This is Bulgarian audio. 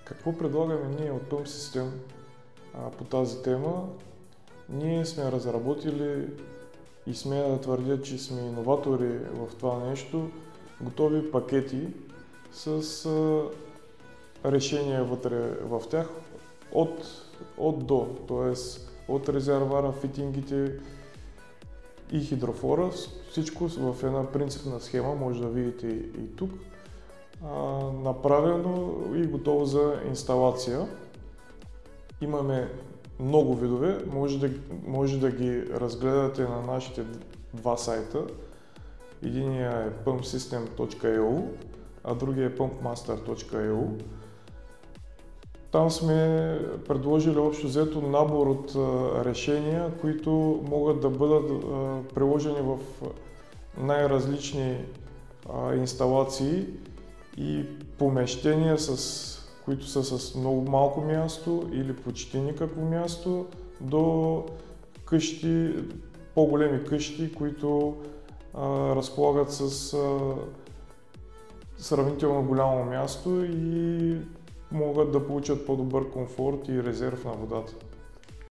Какво предлагаме ние от Pump System по тази тема? Ние сме разработили и смея да твърдя, че сме иноватори в това нещо, готови пакети с решения вътре в тях от до, т.е. от резервуара, фитингите и хидрофора, всичко в една принципна схема, може да видите и тук, направено и готово за инсталация. Имаме много видове, може да ги разгледате на нашите два сайта. Единият е pumpsystem.eu, а другия е pumpmaster.eu. Там сме предложили общо взето набор от решения, които могат да бъдат приложени в най-различни инсталации и помещения, които са с много малко място или почти никакво място, до къщи, по-големи къщи, които разполагат с сравнително голямо място и могат да получат по-добър комфорт и резерв на водата.